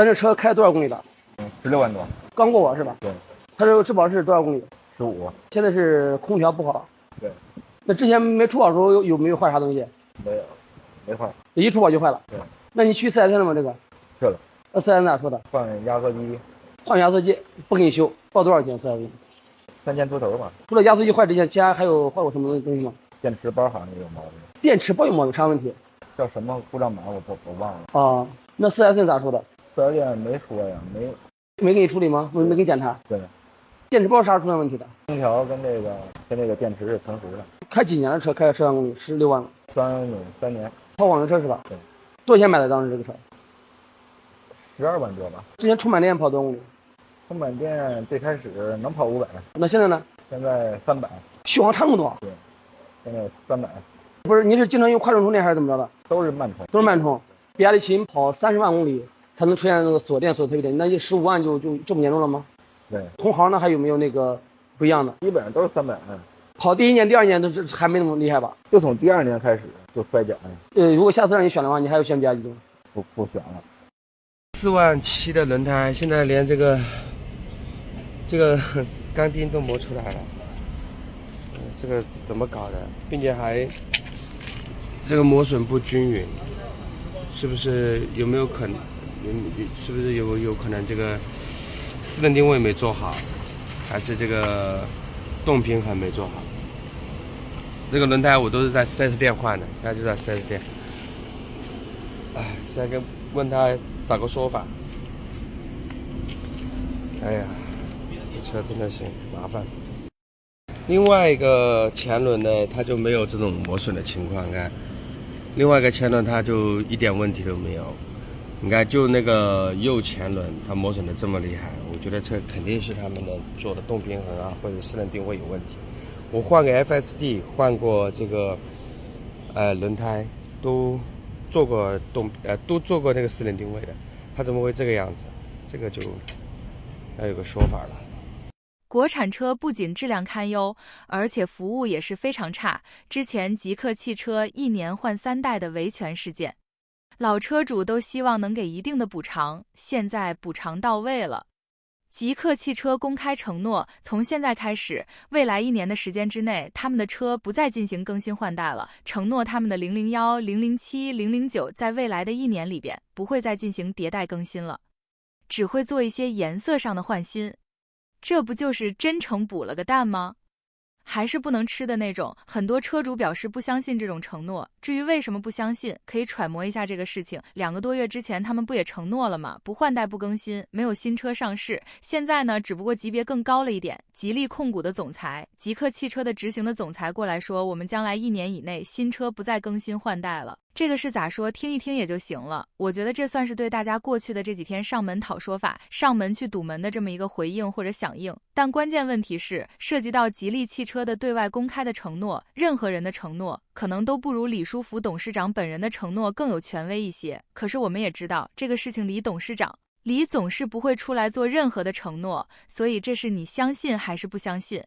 咱这车开多少公里了？16万多，刚过我是吧？对。它这质保是多少公里？15。现在是空调不好。对。那之前没出保的时候有没有坏啥东西？没有，没坏。一出保就坏了。对。那你去4S店了吗？这个？去了。那4S店咋说的？换压缩机。换压缩机不给你修，报多少钱？4S店3000出头吧。除了压缩机坏之前，家还有坏过什么东西吗？电池包好像有毛病。电池包有毛病，啥问题？叫什么故障码我忘了。啊，那4S店咋说的？4S店没说呀，没给你处理吗？没给你检查？对。电池包啥时候出现问题的？空调跟这个电池是同时的。开几年的车？开了10万公里，16万了。3年。跑网约车是吧？对。多少钱买的当时这个车？12万多吧。之前充满电跑多少公里？充满电最开始能跑500。那现在呢？现在300。续航差那么多？对。现在300。不是，你是经常用快充充电还是怎么着的？都是慢充。都是慢充。比亚迪秦跑30万公里才能出现那个锁电锁特别点，那15万就这么严重了吗？对。同行呢还有没有那个不一样的？基本上都是300。跑第1年、第2年都是还没那么厉害吧？就从第2年开始就摔跤了。如果下次让你选的话，你还要选比亚迪吗？不选了。4万7的轮胎，现在连这个钢钉都磨出来了，这个怎么搞的？并且还这个磨损不均匀，是不是有没有可能？是不是有可能这个4轮定位没做好，还是这个动平衡没做好？这个轮胎我都是在 4S 店换的，现在就在 4S 店。哎，现在问他找个说法。哎呀，这车真的是麻烦。另外一个前轮呢，它就没有这种磨损的情况，你看。另外一个前轮它就一点问题都没有，你看就那个右前轮它磨损的这么厉害，我觉得这肯定是他们的做的动平衡啊，或者4轮定位有问题。我换个 FSD， 换过这个轮胎，都做过那个4轮定位的，它怎么会这个样子？这个就要有个说法了。国产车不仅质量堪忧，而且服务也是非常差。之前极客汽车1年换3代的维权事件，老车主都希望能给一定的补偿，现在补偿到位了。极客汽车公开承诺，从现在开始，未来1年的时间之内，他们的车不再进行更新换代了。承诺他们的001、007、009在未来的1年里边不会再进行迭代更新了，只会做一些颜色上的换新。这不就是真诚补了个蛋吗？还是不能吃的那种。很多车主表示不相信这种承诺，至于为什么不相信，可以揣摩一下这个事情。2个多月之前他们不也承诺了吗？不换代不更新，没有新车上市。现在呢，只不过级别更高了一点。吉利控股的总裁，极客汽车的执行的总裁过来说，我们将来1年以内新车不再更新换代了。这个是咋说？听一听也就行了。我觉得这算是对大家过去的这几天上门讨说法、上门去堵门的这么一个回应或者响应。但关键问题是，涉及到吉利汽车的对外公开的承诺，任何人的承诺可能都不如李书福董事长本人的承诺更有权威一些。可是我们也知道，这个事情李总是不会出来做任何的承诺，所以这是你相信还是不相信？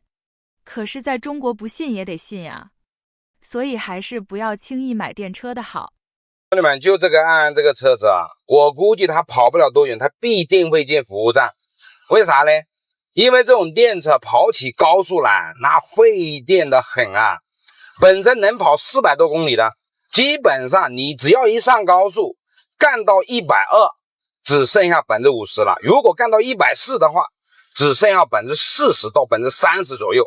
可是在中国不信也得信呀。所以还是不要轻易买电车的好。兄弟们，就这个安这个车子啊，我估计它跑不了多远，它必定会进服务站。为啥呢？因为这种电车跑起高速来，那费电的很啊。本身能跑400多公里的，基本上你只要一上高速，干到120，只剩下50%了。如果干到140的话，只剩下40%到30%左右。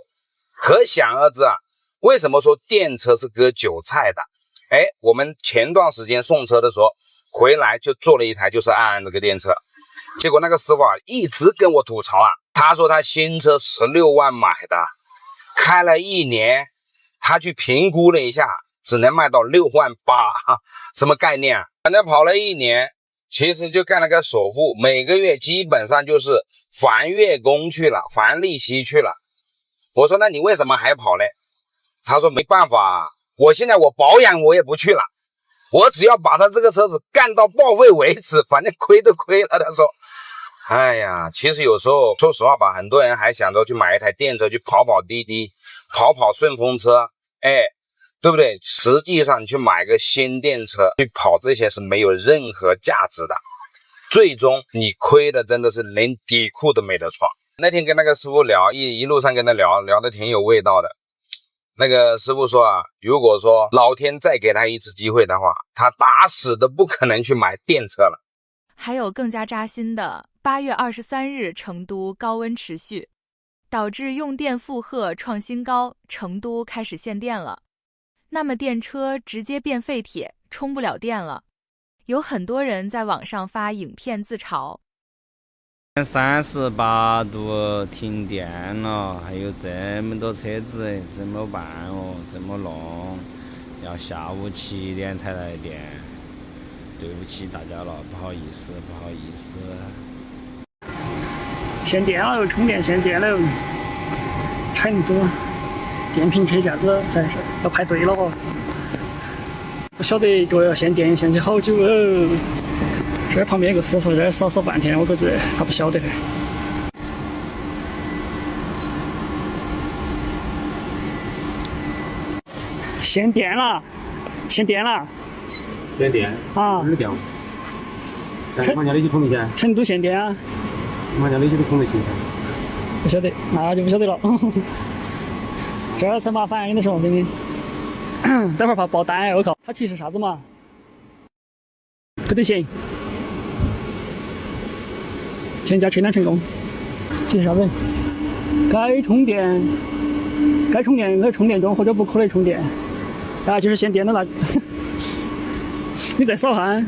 可想而知啊。为什么说电车是割韭菜的？我们前段时间送车的时候回来就做了一台就是安这个电车，结果那个师傅啊一直跟我吐槽啊，他说他新车16万买的，开了1年，他去评估了一下，只能卖到6万8，什么概念啊？反正跑了1年，其实就干了个首付，每个月基本上就是还月供去了，还利息去了。我说那你为什么还跑呢？他说没办法，我现在我保养我也不去了，我只要把他这个车子干到报废为止，反正亏都亏了。他说哎呀，其实有时候说实话吧，很多人还想着去买一台电车去跑跑滴滴，跑跑顺风车，对不对？实际上你去买个新电车去跑这些是没有任何价值的。最终你亏的真的是连底裤都没得穿。那天跟那个师傅聊，一路上跟他聊得挺有味道的。那个师傅说啊，如果说老天再给他一次机会的话，他打死都不可能去买电车了。还有更加扎心的，8月23日成都高温持续，导致用电负荷创新高，成都开始限电了。那么电车直接变废铁，充不了电了。有很多人在网上发影片自嘲38度停电了，还有这么多车子，怎么办哦？怎么弄？要下午7点才来电，对不起大家了，不好意思。限电了，充电限电了，成都电瓶车架子才是要排队了哦。不晓得这要限电限起好久哦。这旁边有个师傅在这扫半天，我估计他不晓得。限电了！限电啊！哪儿电？在房间里去充的钱？成都限电啊！房间里去充的钱？不晓得，那就不晓得了。这才麻烦，跟你说，给你。待会儿怕爆单，我靠！他提示啥子嘛？不得行。添加车辆成功。提示啥子？该充电可充电中，或者不可能充电。啊，就是限电的那。你再扫哈。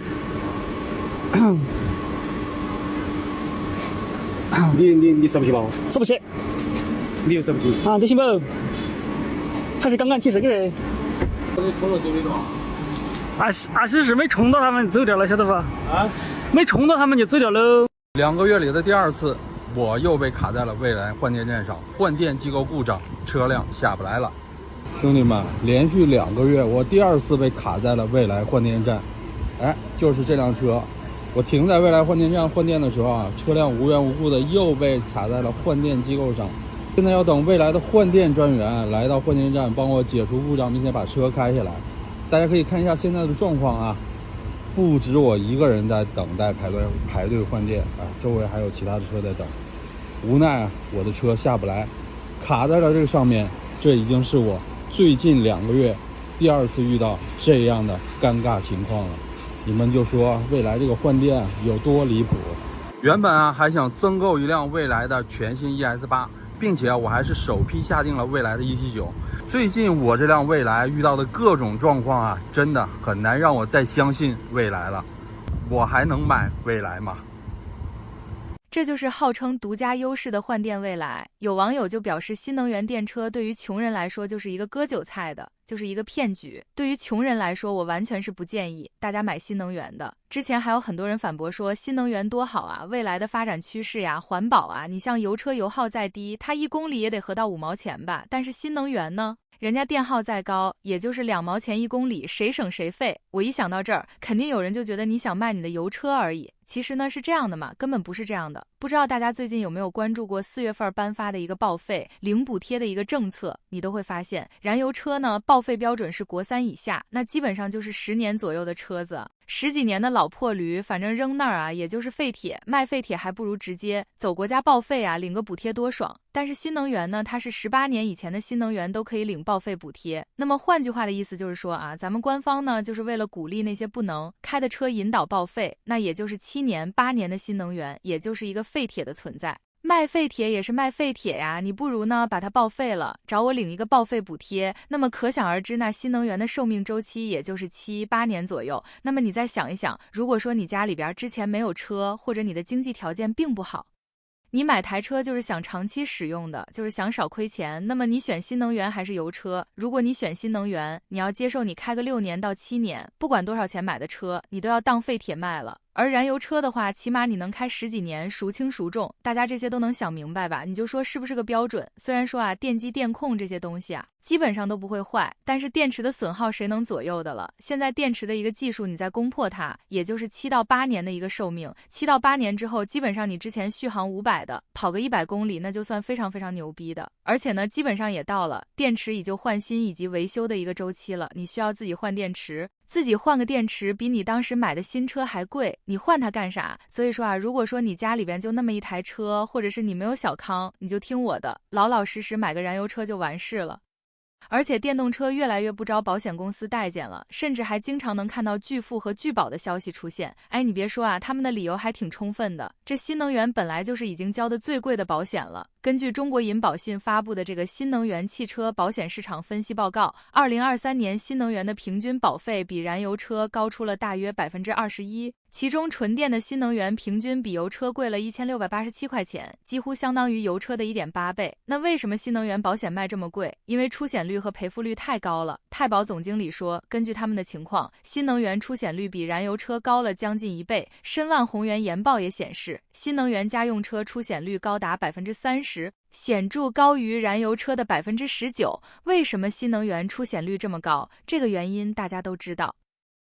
你扫不起吧？扫不起。你又扫不起？啊，这行不？还是刚刚提示给的。充了走的了。20是没充到他们走掉了，晓得吧？啊，没充到他们就走掉喽。2个月里的第2次，我又被卡在了未来换电站上，换电机构故障，车辆下不来了。兄弟们，连续2个月，我第2次被卡在了未来换电站。哎，就是这辆车，我停在未来换电站换电的时候啊，车辆无缘无故的又被卡在了换电机构上。现在要等未来的换电专员来到换电站帮我解除故障，并且把车开下来。大家可以看一下现在的状况啊，不止我一个人在等待排队换电啊，周围还有其他的车在等。无奈啊，我的车下不来，卡在了这个上面。这已经是我最近2个月第2次遇到这样的尴尬情况了。你们就说未来这个换电有多离谱？原本啊还想增购一辆未来的全新 ES8，并且我还是首批下定了未来的179。最近我这辆未来遇到的各种状况啊，真的很难让我再相信未来了。我还能买未来吗？这就是号称独家优势的换电未来。有网友就表示，新能源电车对于穷人来说就是一个割韭菜的，就是一个骗局。对于穷人来说，我完全是不建议大家买新能源的。之前还有很多人反驳说，新能源多好啊，未来的发展趋势呀，环保啊，你像油车油耗再低，它1公里也得合到5毛钱吧，但是新能源呢？人家电耗再高，也就是2毛钱1公里，谁省谁费。我一想到这儿，肯定有人就觉得你想卖你的油车而已。其实呢是这样的嘛，根本不是这样的。不知道大家最近有没有关注过4月份颁发的一个报废零补贴的一个政策，你都会发现，燃油车呢报废标准是国3以下，那基本上就是10年左右的车子，10几年的老破驴，反正扔那儿啊，也就是废铁，卖废铁还不如直接走国家报废啊，领个补贴多爽。但是新能源呢，它是18年以前的新能源都可以领报废补贴。那么换句话的意思就是说啊，咱们官方呢就是为了鼓励那些不能开的车引导报废，那也就是7年8年的新能源，也就是一个废铁的存在。卖废铁也是卖废铁呀，你不如呢把它报废了，找我领一个报废补贴。那么可想而知，那新能源的寿命周期也就是7、8年左右。那么你再想一想，如果说你家里边之前没有车，或者你的经济条件并不好，你买台车就是想长期使用的，就是想少亏钱，那么你选新能源还是油车？如果你选新能源，你要接受你开个6年到7年，不管多少钱买的车，你都要当废铁卖了。而燃油车的话，起码你能开10几年，孰轻孰重，大家这些都能想明白吧？你就说是不是个标准？虽然说啊，电机电控这些东西啊，基本上都不会坏，但是电池的损耗谁能左右的了？现在电池的一个技术，你再攻破它，也就是7到8年的一个寿命，7到8年之后，基本上你之前续航500的，跑个100公里，那就算非常非常牛逼的。而且呢，基本上也到了电池以旧换新以及维修的一个周期了，你需要自己换电池。自己换个电池比你当时买的新车还贵，你换它干啥？所以说啊，如果说你家里边就那么一台车，或者是你没有小康，你就听我的，老老实实买个燃油车就完事了。而且电动车越来越不招保险公司待见了，甚至还经常能看到拒付和拒保的消息出现。哎，你别说啊，他们的理由还挺充分的。这新能源本来就是已经交的最贵的保险了。根据中国银保信发布的这个新能源汽车保险市场分析报告，2023年新能源的平均保费比燃油车高出了大约21%。其中纯电的新能源平均比油车贵了1687块钱，几乎相当于油车的1.8倍。那为什么新能源保险卖这么贵？因为出险率和赔付率太高了。太保总经理说，根据他们的情况，新能源出险率比燃油车高了将近1倍。申万宏源研报也显示，新能源家用车出险率高达30%，显著高于燃油车的19%。为什么新能源出险率这么高？这个原因大家都知道。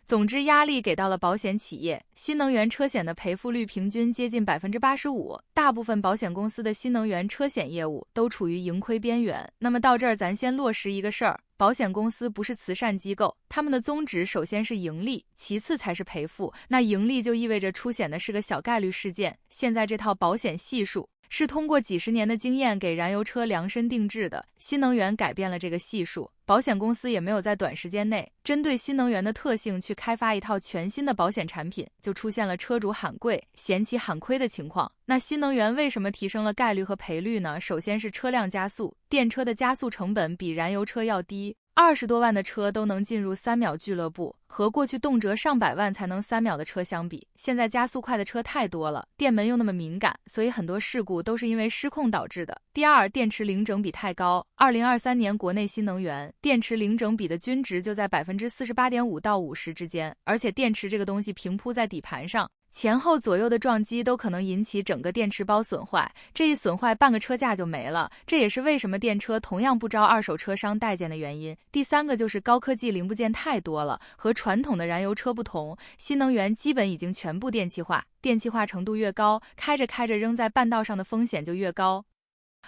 总之，压力给到了保险企业，新能源车险的赔付率平均接近85%，大部分保险公司的新能源车险业务都处于盈亏边缘。那么到这儿，咱先落实一个事儿：保险公司不是慈善机构，他们的宗旨首先是盈利，其次才是赔付。那盈利就意味着出险的是个小概率事件。现在这套保险系数是通过几十年的经验给燃油车量身定制的，新能源改变了这个系数。保险公司也没有在短时间内针对新能源的特性去开发一套全新的保险产品，就出现了车主喊贵、嫌弃喊亏的情况。那新能源为什么提升了概率和赔率呢？首先是车辆加速，电车的加速成本比燃油车要低。20多万的车都能进入3秒俱乐部，和过去动辄上百万才能3秒的车相比，现在加速快的车太多了，电门又那么敏感，所以很多事故都是因为失控导致的。第二，电池零整比太高。2023年国内新能源电池零整比的均值就在48.5%到50%之间，而且电池这个东西平铺在底盘上，前后左右的撞击都可能引起整个电池包损坏，这一损坏半个车架就没了，这也是为什么电车同样不招二手车商待见的原因。第三个就是高科技零部件太多了，和传统的燃油车不同，新能源基本已经全部电气化，电气化程度越高，开着开着扔在半道上的风险就越高。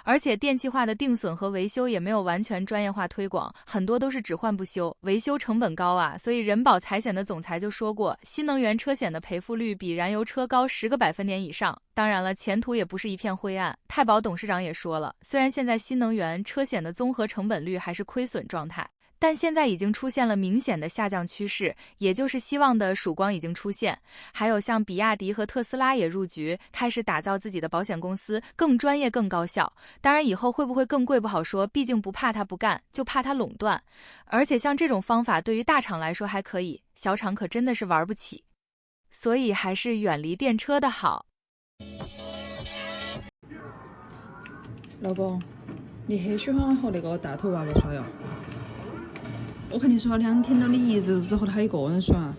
而且电气化的定损和维修也没有完全专业化推广，很多都是只换不修，维修成本高啊。所以人保财险的总裁就说过，新能源车险的赔付率比燃油车高10个百分点以上。当然了，前途也不是一片灰暗。太保董事长也说了，虽然现在新能源车险的综合成本率还是亏损状态，但现在已经出现了明显的下降趋势，也就是希望的曙光已经出现。还有像比亚迪和特斯拉也入局，开始打造自己的保险公司，更专业更高效。当然以后会不会更贵不好说，毕竟不怕他不干，就怕他垄断。而且像这种方法对于大厂来说还可以，小厂可真的是玩不起。所以还是远离电车的好。老公，你很喜欢和那个大头娃娃耍哟？我看你耍2天了，你一直只和他一个人耍。